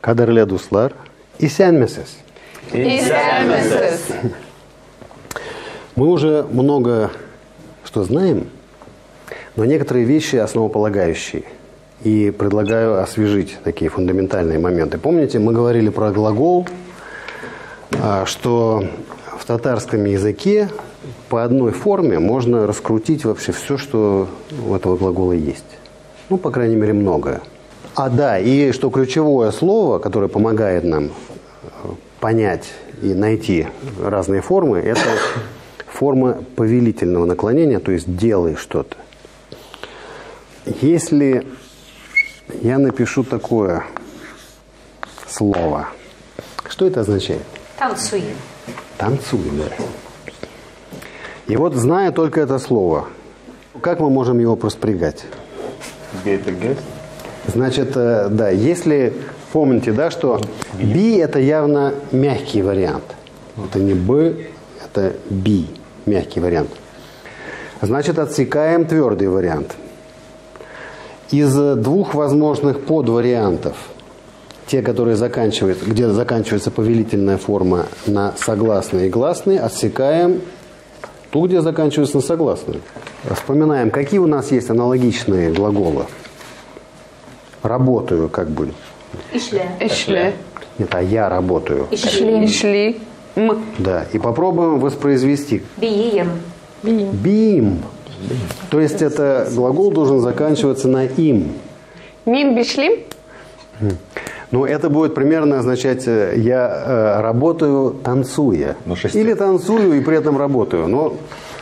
Kaderli dostlar, исәнмесез. Исәнмесез. Мы уже много что знаем, но некоторые вещи основополагающие. И предлагаю освежить такие фундаментальные моменты. Помните, мы говорили про глагол, что в татарском языке по одной форме можно раскрутить вообще все, что у этого глагола есть. Ну, по крайней мере, многое. Да, и что ключевое слово, которое помогает нам понять и найти разные формы, это форма повелительного наклонения, то есть «делай что-то». Если я напишу такое слово, что это означает? Танцуй. Танцуй, да. И вот, зная только это слово, как мы можем его проспрягать? Значит, да, если помните, да, что «би» – это явно мягкий вариант. Это не «б», это «би», мягкий вариант. Значит, отсекаем твердый вариант. Из двух возможных подвариантов, те, которые где заканчивается повелительная форма на согласные и гласные, отсекаем ту, где заканчивается на согласные. Вспоминаем, какие у нас есть аналогичные глаголы. Работаю, как будет? Ишле. Нет, я работаю. Ишли. Да, и попробуем воспроизвести. Биим. То есть это глагол должен заканчиваться на им. Мин бишлим? Ну, это будет примерно означать я работаю, танцуя. Или танцую и при этом работаю. Но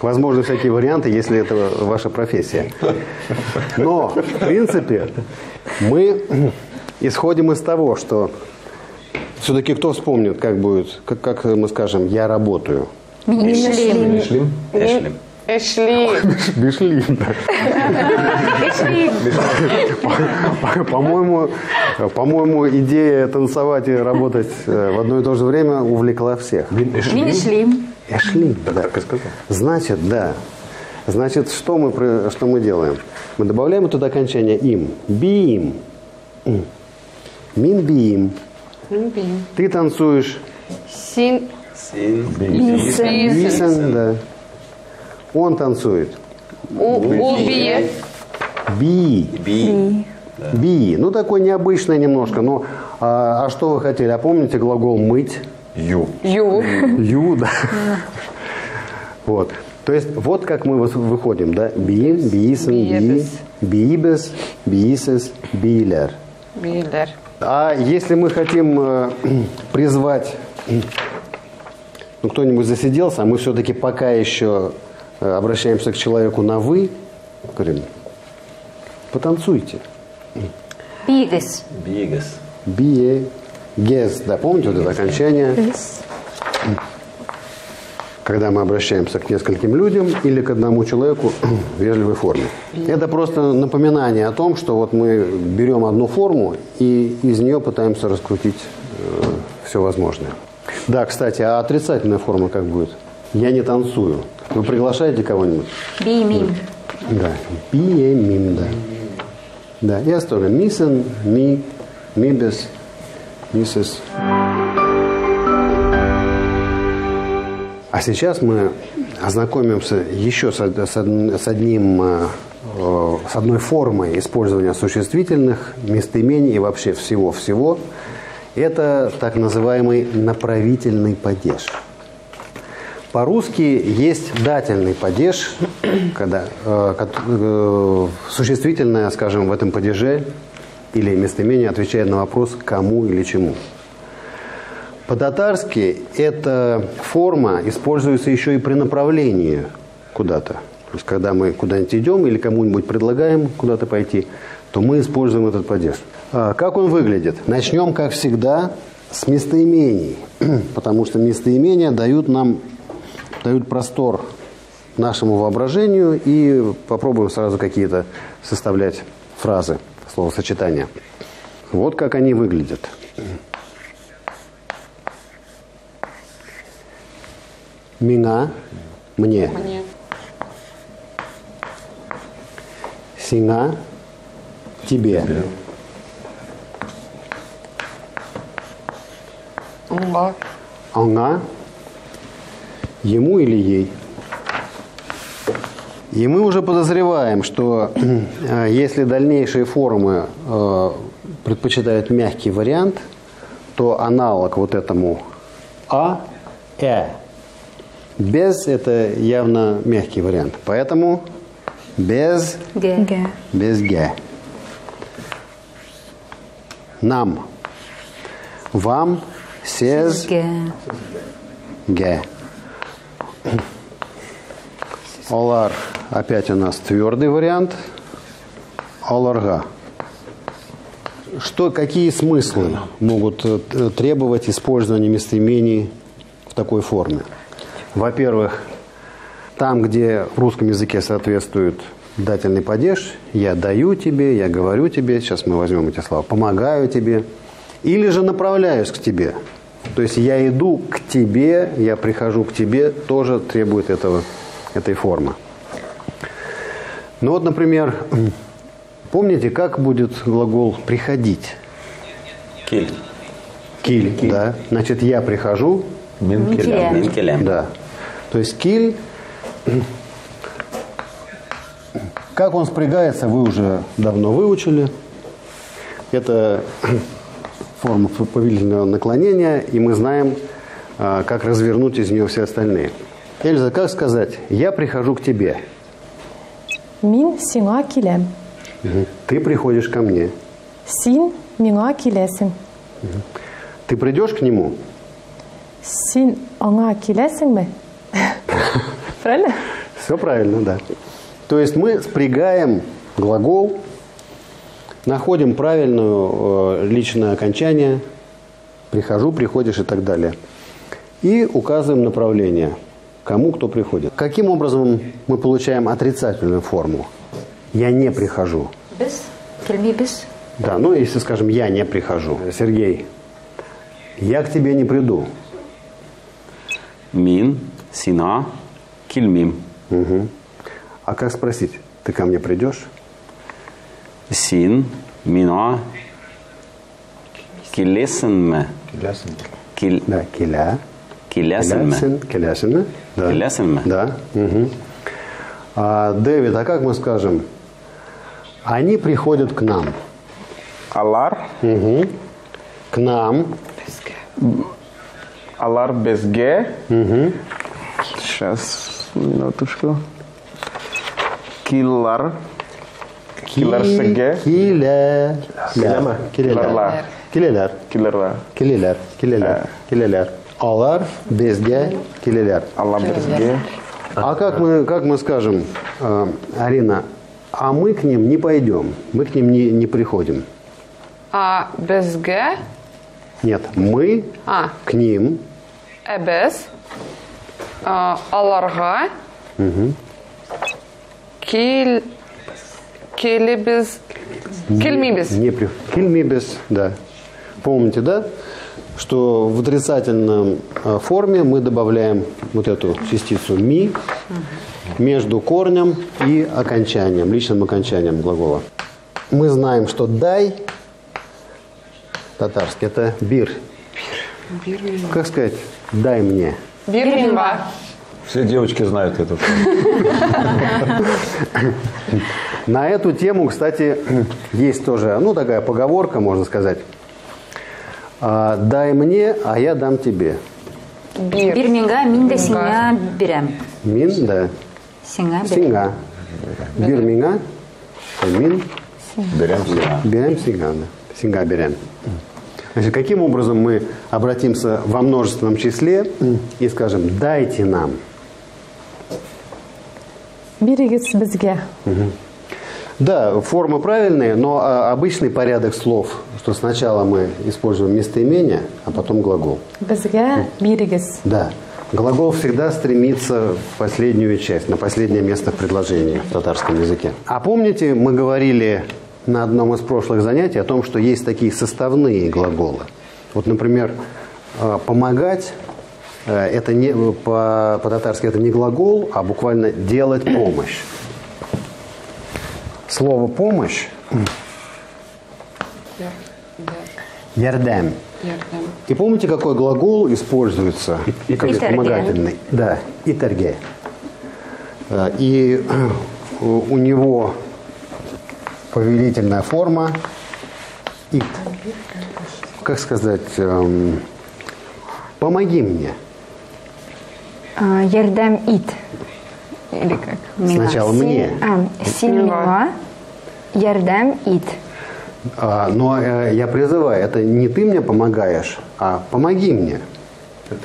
возможны всякие варианты, если это ваша профессия. Но, в принципе, мы исходим из того, что все-таки кто вспомнит, как будет, как мы скажем, я работаю. Бишлим. Эшли. Бишлим, да. По-моему, идея танцевать и работать в одно и то же время увлекла всех. Бишлим. Эшлим, да. Значит, да. Значит, что мы делаем? Мы добавляем туда окончание им. Биим. Мин биим. Ты танцуешь. Син. Бисен, да. Он танцует. Убие. Би. Ну, такой необычный немножко. Но, а что вы хотели? А помните глагол мыть? Ю, да. Вот. То есть, вот как мы выходим, да? Биим, биисен, биибес, биисес, билер. А если мы хотим призвать... кто-нибудь засиделся, а мы все-таки пока еще обращаемся к человеку на «вы», говорим, потанцуйте. Бигес. Биегес. Да, помните вот это окончание? Когда мы обращаемся к нескольким людям или к одному человеку в вежливой форме. Это просто напоминание о том, что вот мы берем одну форму и из нее пытаемся раскрутить все возможное. Да, кстати, а отрицательная форма как будет? Я не танцую. Вы приглашаете кого-нибудь? Биемим. Да, биемим, да. Да, я тоже. Мисен, мибес, миссис. А сейчас мы ознакомимся еще с одной формой использования существительных, местоимений и вообще всего-всего. Это так называемый направительный падеж. По-русски есть дательный падеж, когда существительное, скажем, в этом падеже или местоимение отвечает на вопрос «кому» или «чему». По-татарски эта форма используется еще и при направлении куда-то. То есть, когда мы куда-нибудь идем или кому-нибудь предлагаем куда-то пойти, то мы используем этот падеж. Как он выглядит? Начнем, как всегда, с местоимений, потому что местоимения дают простор нашему воображению, и попробуем сразу какие-то составлять фразы, словосочетания. Вот как они выглядят. Меня, мне. Синга, тебе. Онга. Anga. Ему или ей. И мы уже подозреваем, что если дальнейшие формы предпочитают мягкий вариант, то аналог вот этому без это явно мягкий вариант. Поэтому без Г. без г. Нам. Вам. Сез. Г. Г. Олар опять у нас твердый вариант. Оларга. Какие смыслы могут требовать использования местоимений в такой форме? Во-первых, там, где в русском языке соответствует дательный падеж, я даю тебе, я говорю тебе, сейчас мы возьмем эти слова, помогаю тебе, или же направляюсь к тебе. То есть я иду к тебе, я прихожу к тебе, тоже требует этой формы. Ну вот, например, помните, как будет глагол «приходить»? Киль. Киль, да. Значит, я прихожу. Микеля. Минкеля. Да. То есть киль. Как он спрягается, вы уже давно выучили. Это форма повелительного наклонения, и мы знаем, как развернуть из нее все остальные. Эльза, как сказать «я прихожу к тебе»? Мин сиңа киләм. Ты приходишь ко мне. Син миңа киләсең. Ты придешь к нему? Син аңа киләсеңме? Правильно? Все правильно, да. То есть мы спрягаем глагол, находим правильное личное окончание, прихожу, приходишь и так далее. И указываем направление, кому кто приходит. Каким образом мы получаем отрицательную форму? Я не прихожу. Без. Кельми без. Да, ну если скажем, я не прихожу. Сергей, я к тебе не приду. Мин, сина, кильмим. Угу. А как спросить? Ты ко мне придешь? Син, мина, килесенме. Кил, Да, киля. килесенме. Килясин. Да. Килясенме. Да. Угу. Дэвид, а как мы скажем? Они приходят к нам. Алар. Угу. К нам. Алар без Г. Сейчас, минуточку. Киллар. Киллар с Г. Киля. Килема. Килелер. Килелер. Киллар. Килелер. Килелер. Килелер. Алар без г. Килелер. Алар без Г. А как мы скажем, Арина, а мы к ним не пойдем, мы к ним не приходим. А без Г, Нет, мы к ним. без, аларга, кили без, кельми без. Кильмибес, да. Помните, да? Что в отрицательном форме мы добавляем вот эту частицу ми между корнем и окончанием, личным окончанием глагола. Мы знаем, что дай, татарский, это бир. Как сказать, дай мне? Бирминва. Все девочки знают эту. На эту тему, кстати, есть тоже, такая поговорка, можно сказать. Дай мне, а я дам тебе. Бирминга минда сиңа берем. Мин, да. Сиңа берем. Синга. Бир минга. Мин. Берем сюда. Берем синга. Да. Синга берем. Значит, каким образом мы обратимся во множественном числе и скажем «дайте нам». Бирегез безгә. Да, форма правильная, но обычный порядок слов, что сначала мы используем местоимение, а потом глагол. Безгә бирегез. Да. Глагол всегда стремится в последнюю часть, на последнее место в предложении в татарском языке. А помните, мы говорили на одном из прошлых занятий о том, что есть такие составные глаголы. Вот, например, помогать, это не, по-татарски это не глагол, а буквально делать помощь. Слово «помощь» Ярдем. И помните, какой глагол используется как Итерге. вспомогательный? Да, итерге. И у него повелительная форма ит. Как сказать? Помоги мне. Ярдем ит. Или как? Сначала мне. Син миңа ярдем ит. Но я призываю, это не ты мне помогаешь, а помоги мне.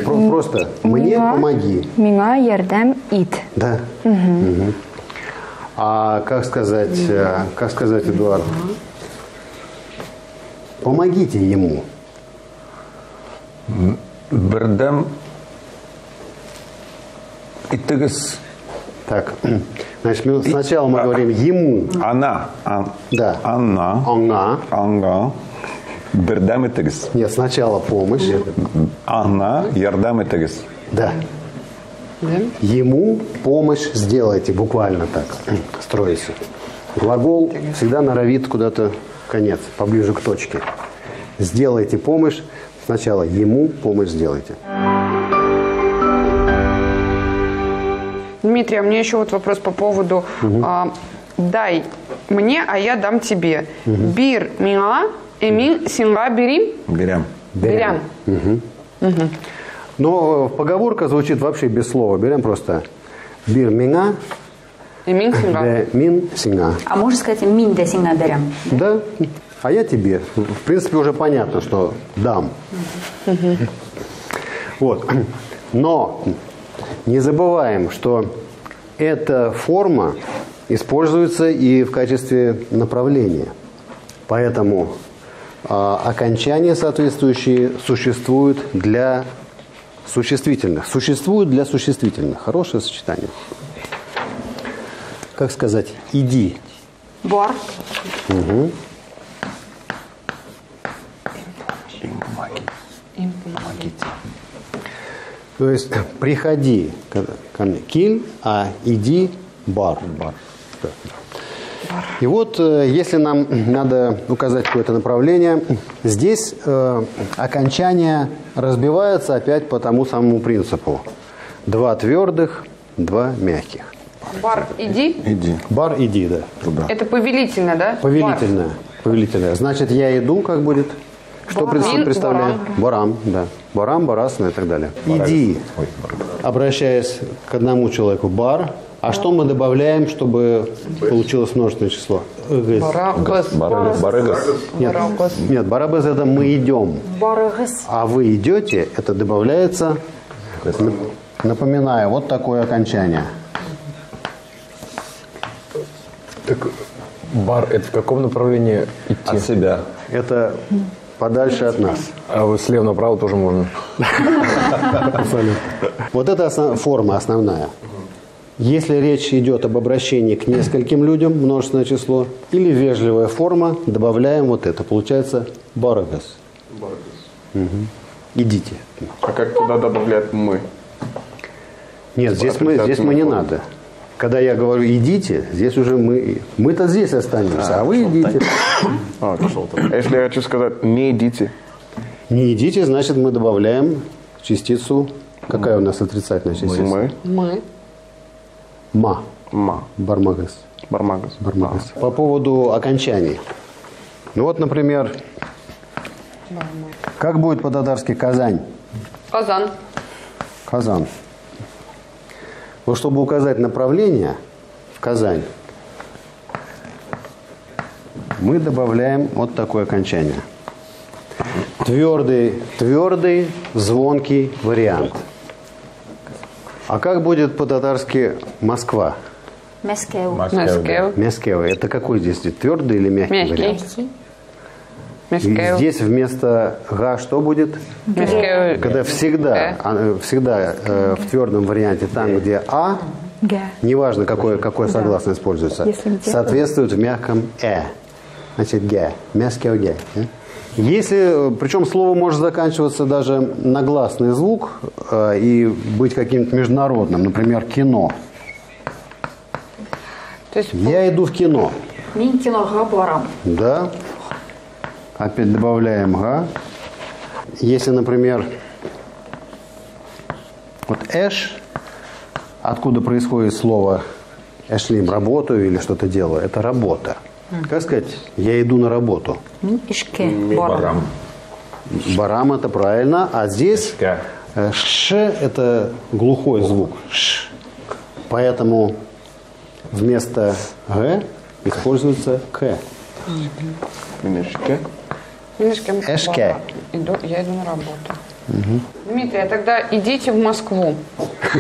Просто мне помоги. Миңа ярдем ит. Да. Мгм. А как сказать, Эдуард? Помогите ему. Бердем итыгыз. Так, значит, сначала мы говорим ему. Она. Да. Анна. Анна. Анга. Бердем итыгыз. Нет, сначала помощь. Анна ярдем итыгыз. Да. Ему помощь сделайте, буквально так строится. Глагол всегда норовит куда-то конец, поближе к точке. Сделайте помощь, сначала ему помощь сделайте. Дмитрий, а мне еще вот вопрос по поводу дай мне, а я дам тебе. Бир миңа, эмин синга бирим. Берем. Берем. Но поговорка звучит вообще без слова. Берем просто бир миңа, Эмин синга. де мин сиңа. А можно сказать, мин де синга берем? Да, а я тебе. В принципе, уже понятно, что дам. Вот. Но не забываем, что эта форма используется и в качестве направления. Поэтому окончания соответствующие существуют для существительных. Существуют для существительных. Хорошее сочетание. Как сказать? Иди. Бар. Угу. То есть приходи ко мне, киль, а иди бар. И вот если нам надо указать какое-то направление, здесь окончания разбиваются опять по тому самому принципу. 2 твердых, 2 мягких. Бар, иди. Иди. Бар, иди, да. Туда. Это повелительно, да? Повелительное. Повелительное. Значит, я иду, как будет? Что Барам. представляет? Барам, да. Барам, барасна и так далее. Иди, обращаясь к одному человеку, бар. А что мы добавляем, чтобы получилось множественное число? Барагас. Барыгас. Нет, барабез это мы идем. Барыгыз. А вы идете, это добавляется, напоминаю, вот такое окончание. Так бар это в каком направлении идти? От себя. Это подальше от нас. А вот слева направо тоже можно. Вот это форма основная. Если речь идет об обращении к нескольким людям, множественное число, или вежливая форма, добавляем вот это. Получается барагас. Угу. Идите. А как туда добавляют мы? Нет, здесь мы не надо. Когда я говорю идите, здесь уже мы-то здесь останемся, а вы идите. А если я хочу сказать не идите? Не идите, значит мы добавляем частицу. Какая у нас отрицательная частица? Мы. Ма. Ма. Бармагас. Бармагас. Бармагас. По поводу окончаний. Ну вот, например, как будет по-татарски Казань? Казан. Казан. Вот чтобы указать направление в Казань, мы добавляем вот такое окончание. Твердый, звонкий вариант. А как будет по-татарски Москва? Мескеу. Мескеу. Мескева. Это какой здесь? Твердый или мягкий вариант? Мягкий. И Мескеу. здесь вместо га что будет? Мескеу. Когда всегда в твердом варианте там, где а, неважно какое согласное используется, соответствует в мягком Значит, ге. Мескеу ге. Если, причем слово может заканчиваться даже на гласный звук и быть каким-то международным, например, кино. То есть Я иду в кино. Мин кинога барам. Да. Опять добавляем га. Если, например, вот эш, откуда происходит слово эшлим, работаю или что-то делаю, это работа. Как сказать, я иду на работу. Ишке. Барам. Барам это правильно, а здесь Ишке. ш это глухой звук. Ш. Поэтому вместо г используется к. Минешке. Эшке. Я иду на работу. Дмитрий, а тогда идите в Москву.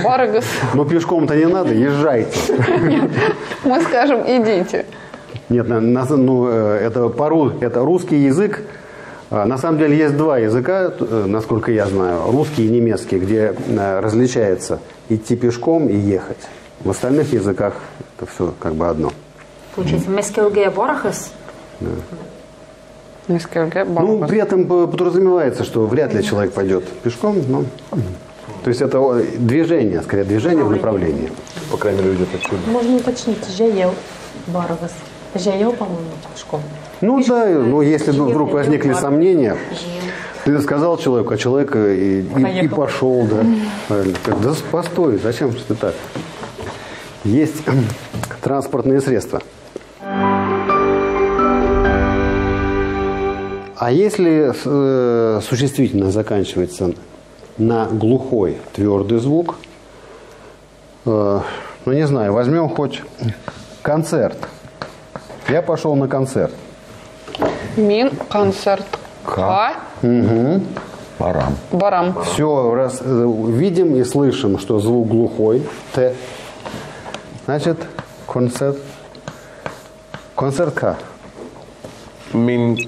Барыгас. Но пешком-то не надо, езжайте. Мы скажем, идите. Нет, это русский язык. На самом деле есть два языка, насколько я знаю, русский и немецкий, где различается идти пешком и ехать. В остальных языках это все как бы одно. Получается, мескелге борахас. Ну, при этом подразумевается, что вряд ли человек пойдет пешком. Но... То есть это движение, скорее движение в направлении. По крайней мере, идет отсюда. Можно уточнить, жеел барагас. Жеел, по-моему, пешком. Ну да, но если вдруг возникли сомнения, ты сказал человеку, а человек и пошел, да. Правильно. Да постой, зачем же ты так? Есть транспортные средства. А если существительное заканчивается на глухой твердый звук, ну не знаю, возьмем хоть концерт. Я пошел на концерт. Мин, концерт, ка, Барам. барам. Все, раз видим и слышим, что звук глухой, т. Значит, концерт. Концертка. Мин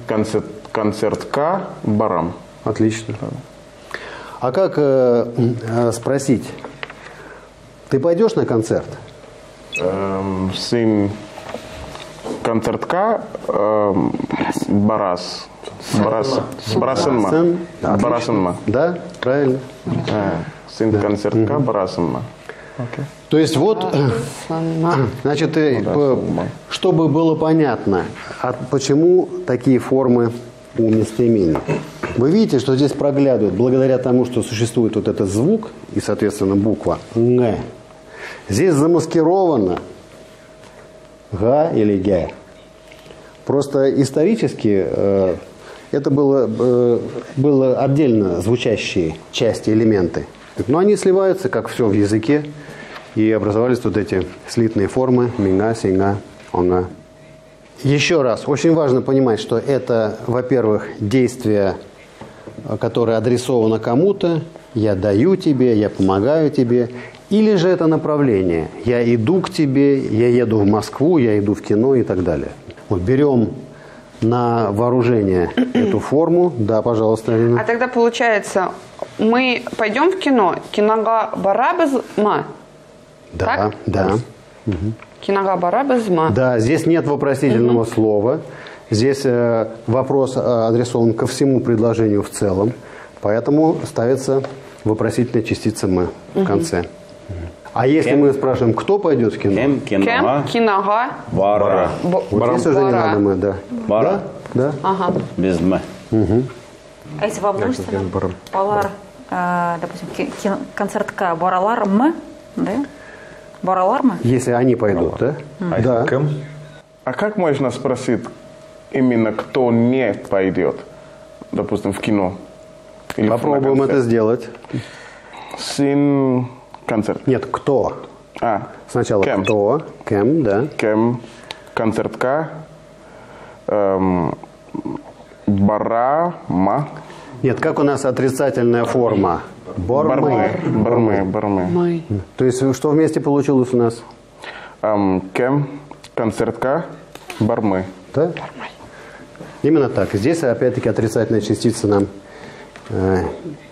концертка барам. Отлично. А как спросить? Ты пойдешь на концерт? Син концертка барас. Барасынма. Отлично. Барасынма. Да, правильно. Син концертка барасынма. То есть вот, значит, чтобы было понятно, почему такие формы у местоимений. Вы видите, что здесь проглядывает, благодаря тому, что существует вот этот звук и, соответственно, буква «н». Здесь замаскировано «га» или «гя». Просто исторически это было отдельно звучащие части, элементы. Но они сливаются, как все в языке, и образовались вот эти слитные формы «минга», «синга», «онга». Еще раз, очень важно понимать, что это, во-первых, действие, которое адресовано кому-то, я даю тебе, я помогаю тебе, или же это направление, я иду к тебе, я еду в Москву, я иду в кино и так далее. Вот берем на вооружение эту форму, да, пожалуйста, Алина. А тогда получается, мы пойдем в кино, кинога барабызма. Да, так? да. Кинога барабызма. Да, здесь нет вопросительного слова. Здесь вопрос адресован ко всему предложению в целом. Поэтому ставится вопросительная частица «м» в конце. А если мы спрашиваем, кто пойдет в кино? Кем? Кинога. Бара. Вот здесь уже не надо «м», да. Бара. Да? Ага. Без «м». А если во множественном? Балар, допустим, концертка баралар м, да? Баралар м? Если они пойдут, да? Да. А как можно спросить именно кто не пойдет, допустим, в кино? Или Попробуем это сделать. Син концерт. Нет, кто? Сначала кем? кто, кем, да. Кем концертка барама. Нет, как у нас отрицательная форма? Бормы. Бармы. То есть что вместе получилось у нас? Кем концертка бармы. Да? Именно так. Здесь опять-таки отрицательная частица нам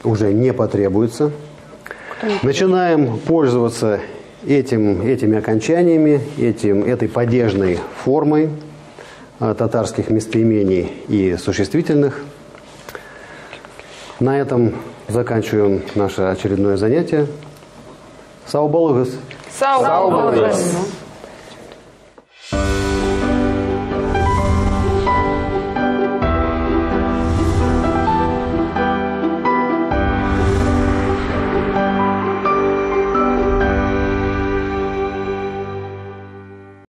уже не потребуется. Начинаем пользоваться этими окончаниями, этой падежной формой татарских местоимений и существительных. На этом заканчиваем наше очередное занятие. Сау балыгыс. Сау балыгыс.